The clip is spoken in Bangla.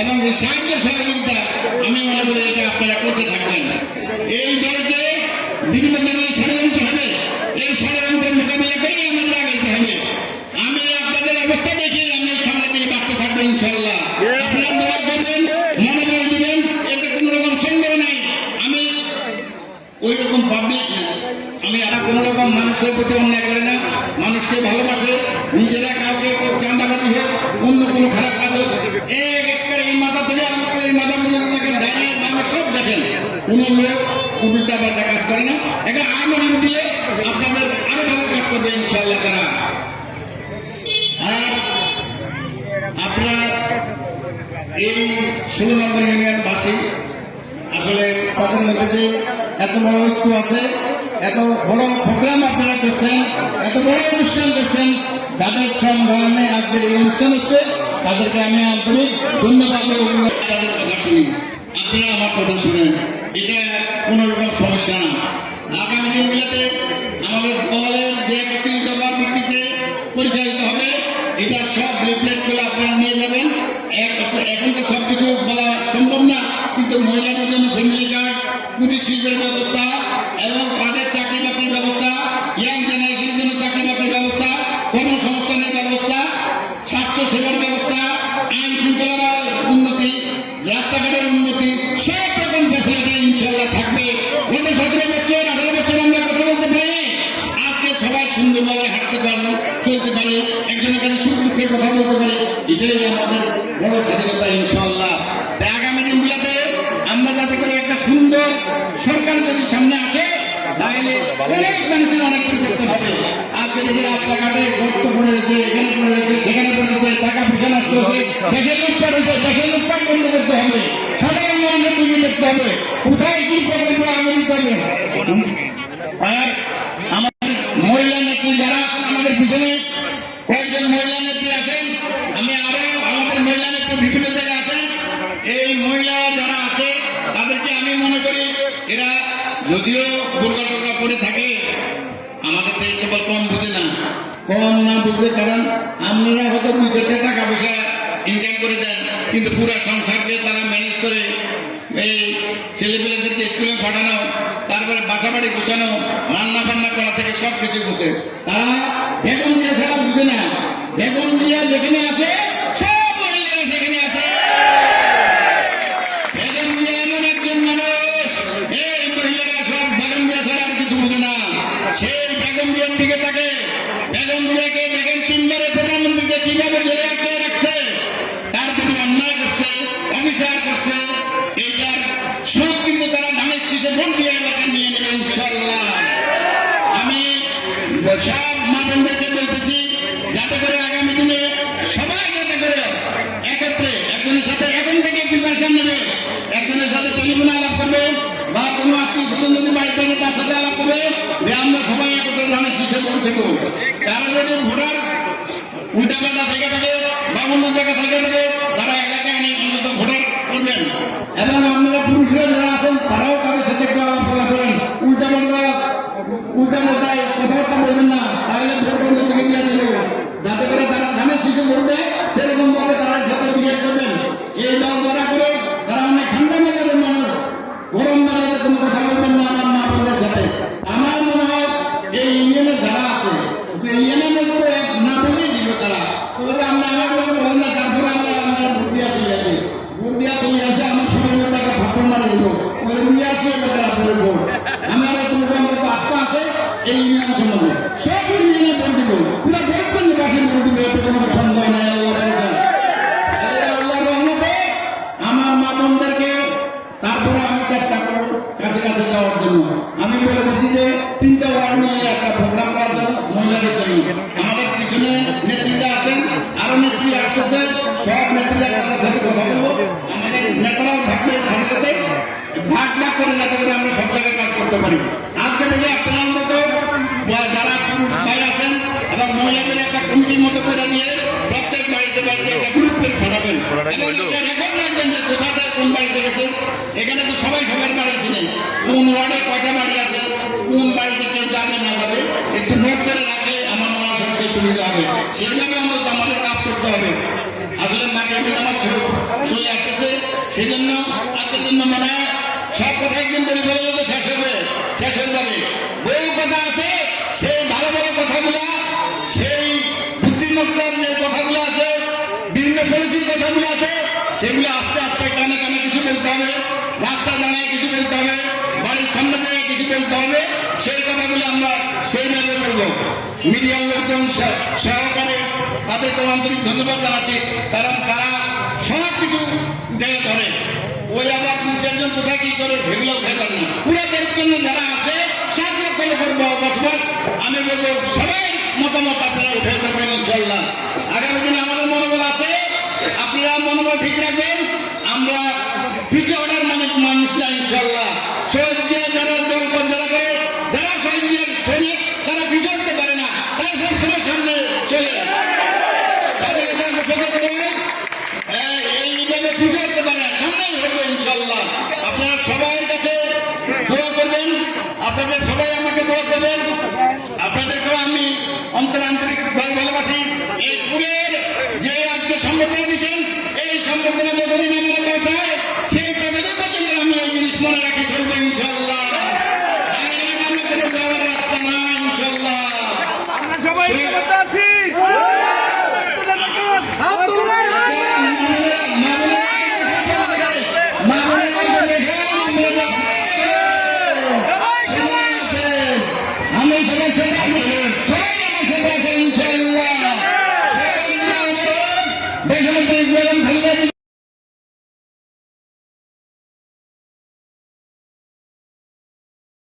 এবং সাহায্য সহযোগিতা আমি মনে করি এটা আপনারা করতে থাকবেন। এই দলকে বিভিন্ন ধরনের ষড়যন্ত্র হবে, এই ষড়যন্ত্রের মোকাবিলা করেই আমাদের আগাইতে হবে। আমি আপনাদের অবস্থা দেখে আমি সামনে থেকে বাঁচতে থাকবো ইনশাল্লাহ। আপনারা দোয়া করবেন, মনোবল দিবেন, এতে কোনো রকম সন্দেহ নাই। আমি ওই রকম পাবলিক না, আমি আর কোন রকম মানুষের প্রতি অন্যায় করে না, মানুষকে ভালোবাসে, নিজেরা কাউকে চাঁদাবাজি হোক, অন্য কোনো খারাপ কাজ হোক, এই মাথা থেকে এই মাথা পর্যন্ত দেখেন, দাঁড়িয়ে মানুষ সব দেখেন, কোন লোক উল্টা পাল্টা কাজ করে না। একটা আমল দিয়ে আপনাদের আরো ভালো কাজ করবে ইনশাল্লাহ তারা। আর আপনার এই 16 নম্বর ইউনিয়নবাসী আসলে তাদের মধ্যে যে এত বড় ঐক্য আছে, এত বড় প্রোগ্রাম আপনারা করছেন, এত বড় অনুষ্ঠান করছেন, যাদের সংগ্রামে আজকের এই অনুষ্ঠান হচ্ছে তাদেরকে আমি আন্তরিক ধন্যবাদ। তাদের কথা শুনি, আপনারা আমার কথা শুনেন, এটা কোন রকম সমস্যা না। আগামী দিনগুলোতে আমাদের দলের যে একত্রিত হওয়ার ভিত্তিতে পরিচালিত হবে, এটা সব রিফ্লেক্ট করে আপনারা নিয়ে যাবেন। এখন তো সবকিছু বলা সম্ভব না, কিন্তু মহিলাদের জন্য ফ্যামিলি কার্ড, কুটির শিল্পের ব্যবস্থা এবং তাদের চাকরি বাকরির ব্যবস্থা, ইয়াং জেনারেশনের জন্য চাকরি বাকরির ব্যবস্থা, কর্মসংস্থানের ব্যবস্থা, স্বাস্থ্য সেবার ব্যবস্থা, আইন শৃঙ্খলার উন্নতি, রাস্তাঘাটের উন্নতি, সব রকম ফ্যাসিলিটি ইনশাল্লাহ থাকবে। গত 17 বছর 18 বছর আমরা কথা বলতে পারি, আজকে সবাই সুন্দরভাবে হাঁটতে পারবো, চলতে পারে, একজনের কাছে সুখ দুঃখে কথা বলতে পারে, এটাই আমাদের বড় স্বাধীনতা ইনশাল্লাহ। আগামী দিনগুলোতে আমরা যাতে করে একটা সুন্দর সরকার যদি সামনে আসে, তাহলে অনেক মানুষের অনেক কিছু হবে। আজকে যদি রাস্তাঘাটে গর্ত পড়ে রয়েছে, এখানে পড়ে রয়েছে, সেখানে পড়ে রয়েছে, টাকা পয়সা নষ্ট হয়েছে, দেশের লুটপাট হয়েছে, দেশের লুটপাট বন্ধ করতে হবে, সাধারণ মানুষের তুমি দেখতে হবে, কোথায় কি প্রকল্প আয়োজন করবেন। আর আমাদের মহিলা নেত্রী যারা আমাদের পিছনে কয়েকজন মহিলা নেত্রী আছেন, আমি আরো আমাদের মহিলা নেত্রী বিভিন্ন জায়গায় আছেন, এই মহিলারা যারা আছে তাদেরকে আমি মনে করি এরা যদিও দুর্গা টুর্গা পড়ে থাকে, আমাদের থেকে কেবল কম বুঝে না, কম না বুঝতে, কারণ আপনারা হয়তো 2-4 টাকা পয়সা ইনকাম করে দেন, কিন্তু পুরো সংসারকে তারা ম্যানেজ করে, এই ছেলেপেলেদেরকে স্কুলে পাঠানো, তারপরে বাসা বাড়ি গোছানো, রান্না বান্না করা থেকে সব কিছু বুঝে। তারা বেতন দিয়ে ছাড়া বুঝে না, বেতন দিয়ে যেখানে আছে সব মহিলারা সেখানে আছে। বেতন দিয়ে এমন একজন মানুষ, এই মহিলারা সব বেতন দিয়ে ছাড়া আর কিছু বুঝে না, সেই বেগম জিয়ার দিকে থাকে। বেগম জিয়াকে দেখেন 3 বারে প্রধানমন্ত্রীকে কিভাবে জেলে আটকে রাখছে, তার প্রতি অন্যায় করছে, অবিচার করছে, এইটার সুখ কিন্তু তারা ধানের শীষে ভোট দিয়ে এলাকা নিয়ে নেবে ইনশাল্লাহ। আমি সব মানুষদেরকে বলতেছি যাতে করে আগামী দিনে সবাই যাতে করে একত্রে একজনের সাথে এখন থেকে প্রিপারেশন নেবে, একজনের সাথে টেলিফোনে আলাপ করবে বা কোনো আত্মীয় স্বজন যদি বাড়িতে তার সাথে আলাপ করবে যে আমরা সবাই একত্রে ধানের শীষে ভোট দেবো। তারা যদি ভোটার উল্টাপাল্টা থেকে থাকে বা অন্য জায়গা থেকে থাকে, তারা এলাকায় অন্তত ভোটার করবেন। এবং আপনারা পুরুষরা যারা আছেন তারাও তাদের সাথে একটু আলাপ করেন, উল্টাপাল্টায় কথাবার্তা বলবেন না, তাহলে ভোট বন্ধ থেকে দিয়ে দেবে, যাতে করে তারা ধানের শীষে ভোট দেয় সেরকম ভাবে তারা সাথে বিহেভ করবেন। এই দল যারা করে তারা অনেক ঠান্ডা মেজাজের মানুষ, গরম মেজাজে কোনো কথা বলবেন না আমার মা বোনের সাথে। আমার মনে হয় এই ইউনিয়নে যারা আছে ইউনিয়নের করে না বলেই দিল তারা, তবে আমরা আমার বলে বলেন না, তারপরে আমরা আমাদের ভোট দিয়া চলে আসি, ভোট দিয়া চলে আসে আমার সময় মধ্যে একটা ভাষণ মারা দিব, বলে নিয়ে আসি তারা ভোট। আমার তোমাকে আমাদের আস্থা আছে এই ইউনিয়ন সম্বন্ধে, সব ইউনিয়নে ভোট দিব, পুরো ভোট করলে বাকি ভোট দিব, এতে কোনো সন্দেহ নাই। আল্লাহ রহমতে আমার মা বোনদেরকে তারপরে আমি চেষ্টা করব কাছে কাছে যাওয়ার জন্য। আমি বলে দিচ্ছি যে 3টা ওয়ার্ড নিয়ে একটা প্রোগ্রাম করার জন্য মহিলাদের জন্য আমাদের পিছনে নেতৃত্বে আছেন, আরো নেত্রী আসতেছে, সব নেত্রীরা তাদের সাথে কথা বলবো, আমাদের নেতারাও থাকবে সাথে ভাগ ভাগ করে যাতে করে আমরা সব জায়গায় কাজ করতে পারি। আজকে থেকে আপনার মতো যারা ভাই আছেন এবং মহিলাদের একটা কমিটির মতো করে দিয়ে প্রত্যেক বাড়িতে বাড়িতে একটা গ্রুপ করে পাঠাবেন এবং রেকর্ড রাখবেন যে কোথায় কোন বাড়িতে গেছে। এখানে তো সবাই সবার বাড়ি ছিলেন, কোন ওয়ার্ডে কয়টা বাড়ি আছে, কোন বাড়িতে কে যাবে না যাবে, একটু নোট করে রাখলে আমার মনে হয় সবচেয়ে সুবিধা হবে। সেইভাবে আমাদের কাজ করতে হবে। আসলে মাকে আমার চলে আসতে সেই জন্য আজকের জন্য মনে হয় সব কথা একদিন বলে বলে শেষ হয়ে যাবে। বহু কথা আছে, সেই ভালো ভালো কথাগুলো, সেই বুদ্ধিমত্তার যে কথাগুলো আছে, বিভিন্ন পলিসির কথাগুলো আছে, সেগুলো আস্তে আস্তে কানে কানে কিছু বলতে হবে, রাস্তা দাঁড়ায় কিছু বলতে হবে, বাড়ির সামনে দাঁড়িয়ে কিছু বলতে হবে। সেই কথাগুলো আমরা সেইভাবে বলবো। মিডিয়ার লোকজন সহকারে তাদেরকে আন্তরিক ধন্যবাদ জানাচ্ছি, কারণ তারা সব কিছু দেয় ধরে। ওই আবার দু চারজন কোথায় কি করে সেগুলো ভেতর না, পুরো জন্য যারা আছে 7 লক্ষ লোকের বসবাস। আমি বলবো সবাই মতামত আপনারা উঠে যাবেন ইনশাল্লাহ। আগামী দিনে আমাদের মনোবল আছে, আপনারা মনোবল ঠিক রাখবেন। আমরা পিছিয়ে ওঠার মানুষ না ইনশাল্লাহ। শহীদ জিয়া যারা দলপথ যারা করে, যারা শহীদ জিয়ার সৈনিক, তারা পিছিয়ে উঠতে পারে না, তারা সবসময় সামনে চলে এইভাবে পিছিয়ে উঠতে পারে না, সামনেই হবে ইনশাল্লাহ। আপনারা সবাই কাছে দোয়া করবেন, আপনাদের সবাই আমাকে দোয়া করবেন। আপনাদেরকেও আমি আন্তরিক ভালোবাসি। এই স্কুলের যে আজকে সম্বোধনা দিচ্ছেন, এই সম্বোধনা যতদিন আমার পৌঁছায়, সেই ততদিন পর্যন্ত আমি এই জিনিস মনে রাখি চলবো ইনশাল্লাহ। আমি কোনো যাওয়ার রাস্তা না ইনশাল্লাহ। আমরা সবাই আছি। আমি